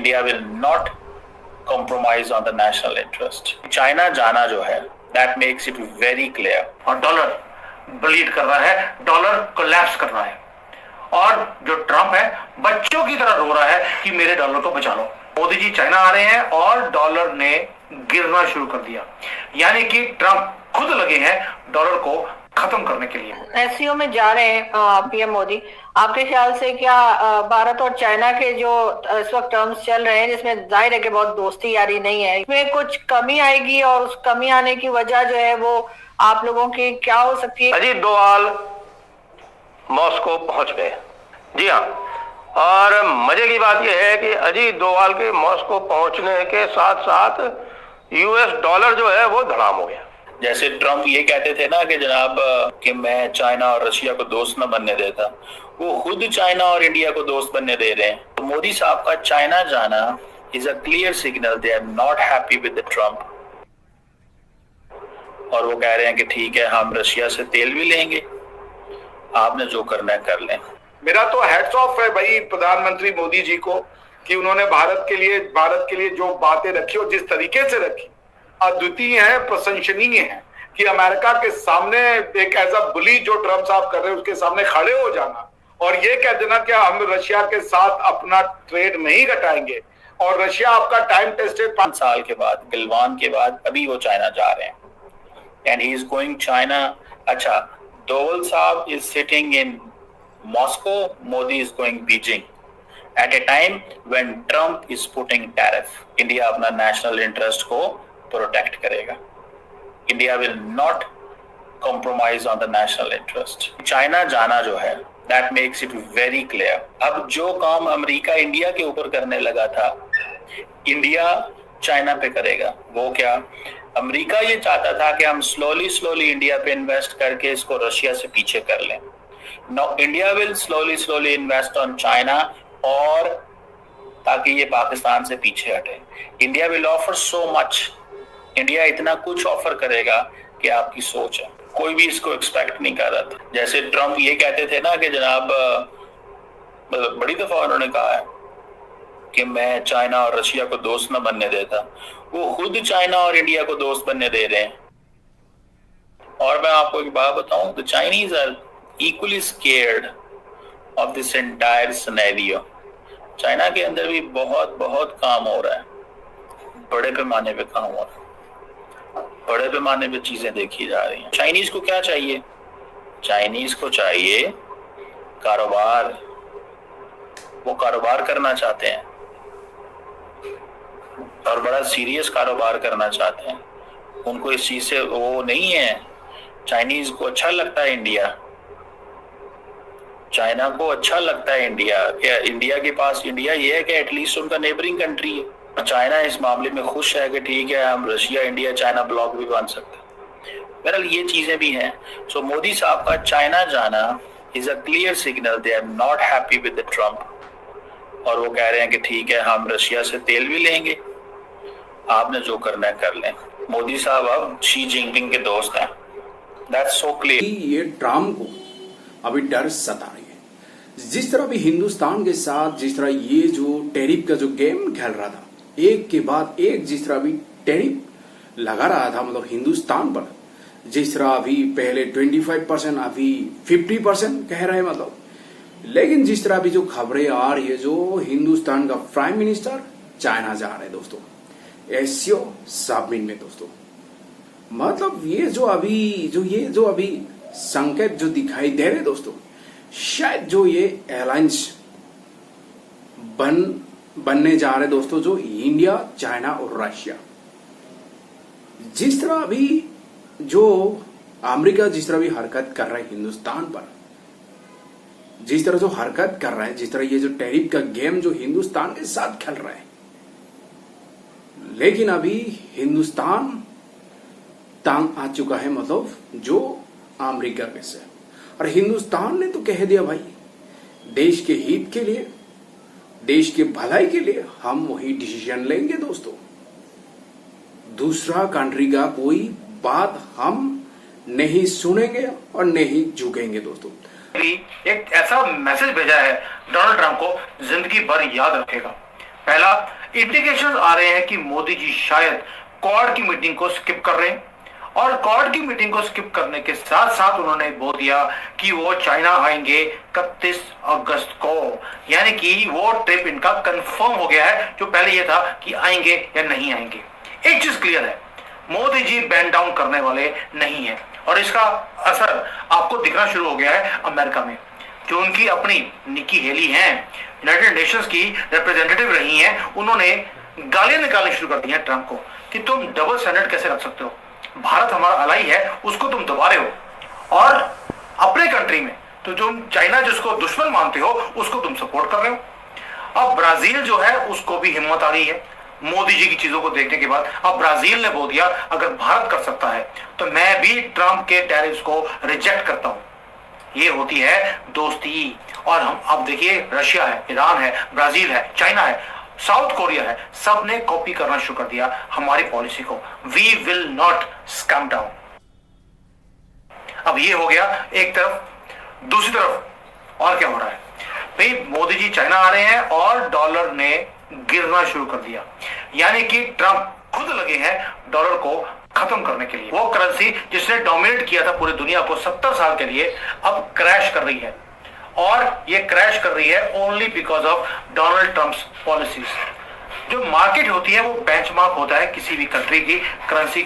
India will not compromise on the national interest. China जाना जो है that makes it very clear. और dollar bleed कर रहा है, डॉलर कोलैप्स कर रहा है, और जो ट्रंप है बच्चों की तरह रो रहा है कि मेरे डॉलर को बचा लो। मोदी जी चाइना आ रहे हैं और डॉलर ने गिरना शुरू कर दिया, यानी कि ट्रंप खुद लगे हैं डॉलर को खत्म करने के लिए। एससीओ में जा रहे हैं पीएम मोदी, आपके ख्याल से क्या भारत और चाइना के जो इस वक्त टर्म्स चल रहे हैं, जिसमें जाहिर है कि बहुत दोस्ती यारी नहीं है, इसमें कुछ कमी आएगी, और उस कमी आने की वजह जो है वो आप लोगों की क्या हो सकती है? अजीत डोभाल मॉस्को पहुंच गए। जी हाँ, और मजे की बात यह है कि अजीत डोभाल के मॉस्को पहुंचने के साथ साथ यूएस डॉलर जो है वो धड़ाम हो गया। जैसे ट्रंप ये कहते थे ना कि जनाब कि मैं चाइना और रशिया को दोस्त न बनने देता, वो खुद चाइना और इंडिया को दोस्त बनने दे रहे हैं। तो मोदी साहब का चाइना जाना is a clear signal they are not happy with the Trump, और वो कह रहे हैं कि ठीक है हम रशिया से तेल भी लेंगे, आपने जो करना है कर लें। मेरा तो हैट्स ऑफ है भाई प्रधानमंत्री मोदी जी को कि उन्होंने भारत के लिए जो बातें रखी और जिस तरीके से रखी अद्वितीय है, प्रशंसनीय है। कि अमेरिका के सामने एक ऐसा बुली जो ट्रंप साहब कर रहे हैं उसके सामने खड़े हो जाना और ये कह देना कि हम रशिया के साथ अपना ट्रेड नहीं घटाएंगे, और रशिया आपका टाइम टेस्टेड 5 साल के बाद, गलवान के बाद अभी वो चाइना जा रहे हैं, and he is going China. अच्छा, डोवल साहब is sitting in Moscow, Modi is going Beijing at a time when Trump is putting tariff. India अपना नेशनल इंटरेस्ट को प्रोटेक्ट करेगा। India will not compromise on the national interest. China जाना जो है that makes it very clear. अब जो काम America India के ऊपर करने लगा था, इंडिया चाइना पे करेगा। वो क्या, अमेरिका ये चाहता था कि हम स्लोली इंडिया पे इन्वेस्ट करके इसको रशिया से पीछे कर लें। Now India will slowly invest on China, और ताकि ये पाकिस्तान से पीछे हटे। India will offer so much, India इतना कुछ ऑफर करेगा कि आपकी सोच है, कोई भी इसको एक्सपेक्ट नहीं कर रहा था। जैसे ट्रंप ये कहते थे ना कि जनाब बड़ी दफा उन्होंने कहा है कि मैं चाइना और रशिया को दोस्त न बनने देता, वो खुद चाइना और इंडिया को दोस्त बनने दे रहे हैं। और मैं आपको एक बात बताऊं, the Chinese are equally scared of this entire scenario. China के अंदर भी बहुत काम हो रहा है, बड़े पैमाने पे काम हो रहा है, बड़े पैमाने पे चीजें देखी जा रही हैं। चाइनीज को क्या चाहिए? चाइनीज को चाहिए कारोबार, वो कारोबार करना चाहते हैं और बड़ा सीरियस कारोबार करना चाहते हैं। उनको इस चीज से वो नहीं है। चाइनीज को अच्छा लगता है इंडिया, चाइना को अच्छा लगता है इंडिया। क्या इंडिया के पास, इंडिया ये है कि एटलीस्ट उनका नेबरिंग कंट्री है। चाइना इस मामले में खुश है कि ठीक है हम रशिया इंडिया चाइना ब्लॉक भी बन सकते हैं। बहरहाल ये चीजें भी हैं। सो मोदी साहब का चाइना जाना is a clear signal they are not happy with the Trump, और वो कह रहे हैं कि ठीक है हम रशिया से तेल भी लेंगे, आपने जो करना है कर लें। मोदी साहब अब शी जिनपिंग के दोस्त हैं, दैट्स सो क्लियर। ये ट्रंप को अभी डर सता रही है। जिस तरह भी हिंदुस्तान के साथ जिस तरह ये जो टैरिफ का जो गेम खेल रहा था, एक के बाद एक जिस तरह भी टैरिफ लगा रहा था, मतलब हिंदुस्तान पर, जिस तरह अभी पहले 25%, अभी 50% कह रहे हैं, मतलब। लेकिन जिस तरह भी जो खबरें आ रही है, जो हिंदुस्तान का प्राइम मिनिस्टर चाइना जा रहे हैं दोस्तों, एससीओ समिट में दोस्तों, मतलब ये जो अभी संकेत जो दिखाई दे रहे दोस्तों, शायद जो ये एलायंस बनने जा रहे दोस्तों, जो इंडिया, चाइना और रशिया। जिस तरह अभी जो अमेरिका जिस तरह भी हरकत कर रहा है हिंदुस्तान पर, जिस तरह जो हरकत कर रहा है, जिस तरह ये जो टैरिफ का गेम जो हिंदुस्तान के साथ खेल रहा है, लेकिन अभी हिंदुस्तान तांग आ चुका है, मतलब जो अमेरिका में से। और हिंदुस्तान ने तो कह दिया भाई, देश के हित के लिए, देश के भलाई के लिए हम वही डिसीजन लेंगे दोस्तों। दूसरा कंट्री का कोई बात हम नहीं सुनेंगे और नहीं झुकेंगे दोस्तों। एक ऐसा मैसेज भेजा है डोनाल्ड ट्रंप को, जिंदगी भर याद रखेगा। पहला, इंडिकेशंस आ रहे हैं कि मोदी जी शायद क्वाड की मीटिंग को स्किप कर रहे हैं, और क्वाड की मीटिंग को स्किप करने के साथ साथ उन्होंने बोल दिया कि वो चाइना आएंगे 31 अगस्त को, यानी कि वो ट्रिप इनका कंफर्म हो गया है, जो पहले ये था कि आएंगे या नहीं आएंगे। एक चीज क्लियर है, मोदी जी बैन डाउन करने वाले नहीं है, और इसका असर आपको दिखना शुरू हो गया है अमेरिका में। जो उनकी अपनी निकी हेली हैं, यूनाइटेड नेशंस की रिप्रेजेंटेटिव रही हैं, उन्होंने गालियां निकालनी शुरू कर दी हैं ट्रंप को कि तुम डबल स्टैंडर्ड कैसे रख सकते हो, भारत हमारा अलाई है, उसको तुम दबा रहे हो, और अपने कंट्री में तो तुम चाइना जिसको दुश्मन मानते हो उसको तुम सपोर्ट कर रहे हो। अब ब्राजील जो है उसको भी हिम्मत आ रही है मोदी जी की चीजों को देखने के बाद। अब ब्राजील ने बोल दिया अगर भारत कर सकता है तो मैं भी ट्रंप के टैरिफ्स को रिजेक्ट करता हूं। ये होती है दोस्ती। और हम अब देखिए, रशिया है, ईरान है, ब्राजील है, चाइना है, साउथ कोरिया है, सब ने कॉपी करना शुरू कर दिया हमारी पॉलिसी को। We will not succumb down. अब ये हो गया एक तरफ। दूसरी तरफ और क्या हो रहा है भाई, मोदी जी चाइना आ रहे हैं और डॉलर ने गिरना शुरू कर दिया, यानी कि ट्रंप खुद लगे हैं डॉलर को खत्म करने के लिए। वो करेंसी जिसने डोमिनेट किया था पूरी दुनिया को 70 साल के लिए, अब क्रैश कर रही है, और ये क्रैश कर रही है only because of Donald Trump's policies. जो मार्केट होती है वो बेंचमार्क होता है किसी भी कंट्री की करेंसी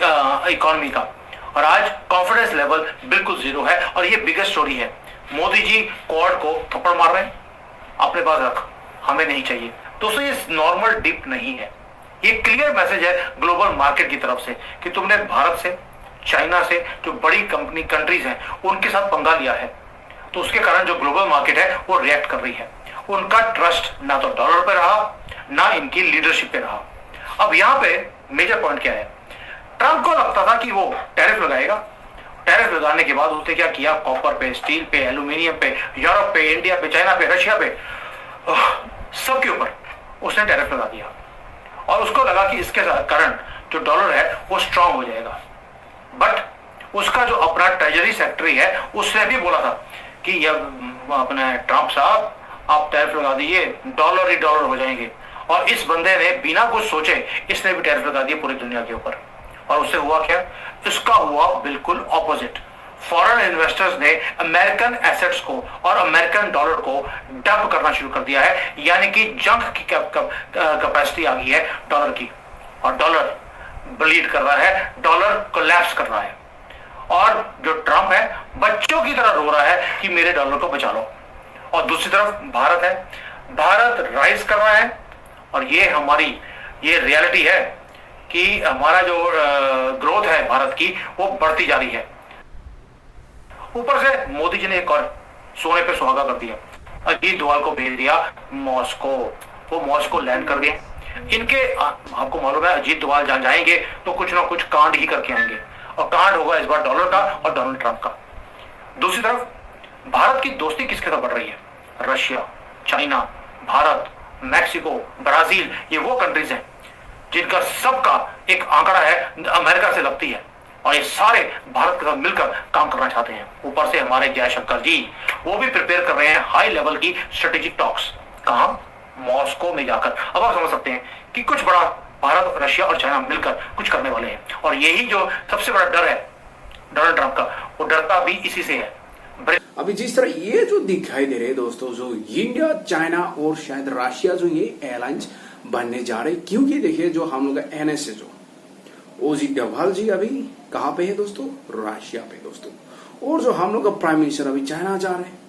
इकोनॉमी का, और आज कॉन्फिडेंस लेवल बिल्कुल जीरो है। और ये बिगेस्ट स्टोरी है, मोदी जी क्वाड को थप्पड़ मार रहे हैं, अपने पास रख, हमें नहीं चाहिए। दोस्तों ये नॉर्मल डिप नहीं है, ये क्लियर मैसेज है ग्लोबल मार्केट की तरफ से कि तुमने भारत से, चाइना से, जो बड़ी कंट्रीज हैं उनके साथ पंगा लिया है, तो उसके कारण जो ग्लोबल मार्केट है वो रिएक्ट कर रही है। उनका ट्रस्ट ना तो डॉलर पे रहा, ना इनकी लीडरशिप पे रहा। अब यहाँ पे मेजर पॉइंट क्या है, ट्रंप को लगता था कि वो टैरिफ लगाएगा, टैरिफ लगाने के बाद उसने क्या किया, कॉपर पे, स्टील पे, एल्यूमिनियम पे, यूरोप पे, इंडिया पे, चाइना पे, रशिया पे, सबके ऊपर उसने टैरिफ लगा दिया, और उसको लगा कि इसके कारण जो डॉलर है वो स्ट्रांग हो जाएगा। बट उसका जो अपना ट्रेजरी सेक्रेटरी है उसने भी बोला था कि ये अपने ट्रंप साहब आप टैरिफ लगा दीजिए, डॉलर ही डॉलर हो जाएंगे। और इस बंदे ने बिना कुछ सोचे इसने भी टैरिफ लगा दिए पूरी दुनिया के ऊपर, और उससे हुआ क्या, इसका हुआ बिल्कुल ऑपोजिट। फॉरेन इन्वेस्टर्स ने अमेरिकन एसेट्स को और अमेरिकन डॉलर को डंप करना शुरू कर दिया है, यानी कि जंक की कैपेसिटी आ गई है डॉलर की, और डॉलर ब्लीड कर रहा है, डॉलर कोलैप्स कर रहा है। और जो ट्रंप है बच्चों की तरह रो रहा है कि मेरे डॉलर को बचा लो, और दूसरी तरफ भारत है, भारत राइज कर रहा है। और ये हमारी ये रियलिटी है कि हमारा जो ग्रोथ है भारत की वो बढ़ती जा रही है। ऊपर से मोदी जी ने एक और सोने पे सुहागा कर दिया, अजीत डोवाल को भेज दिया मॉस्को, वो मॉस्को लैंड कर गए। इनके आपको मालूम है अजीत डोवाल जहां जाएंगे तो कुछ ना कुछ कांड ही करके आएंगे, और कांड होगा इस बार डॉलर का और डोनाल्ड ट्रंप का। दूसरी तरफ भारत की दोस्ती किसके साथ बढ़ रही है, Russia, China, Bharat, Mexico, Brazil, ये वो कंट्रीज हैं जिनका सबका एक आंकड़ा है अमेरिका से लगती है, और ये सारे भारत के साथ मिलकर काम करना चाहते हैं। ऊपर से हमारे जयशंकर जी वो भी प्रिपेयर कर रहे हैं हाई लेवल की स्ट्रेटेजिक टॉक्स, कहां, मॉस्को में जाकर। अब आप समझ सकते हैं कि कुछ बड़ा भारत, रशिया और चाइना मिलकर कुछ करने वाले हैं, और यही जो सबसे बड़ा डर है डोनाल्ड ट्रंप का, वो डरता भी इसी से है। अभी जिस तरह ये जो दिखाई दे रहे दोस्तों, जो इंडिया, चाइना और शायद रशिया जो ये एयरलाइंस बनने जा रहे, क्योंकि देखिए जो हम लोग का एनएसए जो अजीत डोभाल जी अभी कहाँ पे है दोस्तों, रशिया पे दोस्तों, और जो हम लोग का प्राइम मिनिस्टर अभी चाइना जा रहे हैं,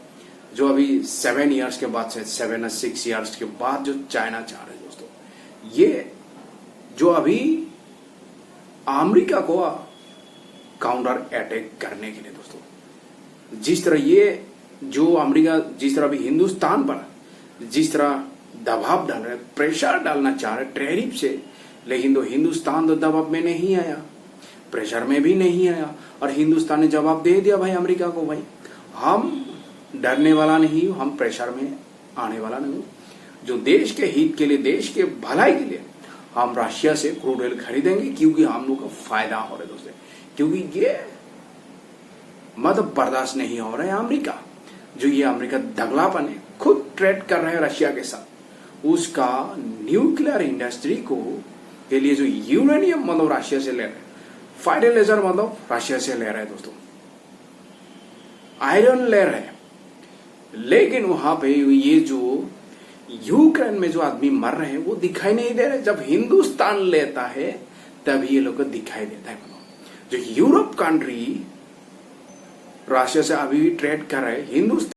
जो अभी 7 ईयर्स के बाद से 7 or 6 ईयर्स के बाद जो चाइना जा रहे हैं दोस्तों, ये जो अभी अमेरिका को काउंटर अटैक करने के लिए दोस्तों, जिस तरह ये जो अमेरिका जिस तरह अभी हिंदुस्तान पर जिस तरह दबाव डाल रहे, प्रेशर डालना चाह रहे टैरिफ से, लेकिन तो हिंदुस्तान तो दबाव में नहीं आया, प्रेशर में भी नहीं आया, और हिंदुस्तान ने जवाब दे दिया भाई अमेरिका को, भाई हम डरने वाला नहीं, हम प्रेशर में आने वाला नहीं, जो देश के हित के लिए, देश के भलाई के लिए हम रशिया से क्रूड ऑयल खरीदेंगे, क्योंकि हम लोग का फायदा हो रहा है दोस्तों, क्योंकि ये मतलब बर्दाश्त नहीं हो रहा है अमेरिका, जो ये अमेरिका दगलापन है, खुद ट्रेड कर रहे हैं रशिया के साथ, उसका न्यूक्लियर इंडस्ट्री को के लिए जो यूरेनियम मतलब रशिया से ले रहे हैं, फर्टिलाइजर मतलब रशिया से ले रहे हैं दोस्तों, आयरन ले रहे हैं, लेकिन वहां पे ये जो यूक्रेन में जो आदमी मर रहे हैं वो दिखाई नहीं दे रहे। जब हिंदुस्तान लेता है तब ये लोग को दिखाई देता है। जो यूरोप कंट्री रशिया से अभी ट्रेड कर रहे हैं, हिंदुस्तान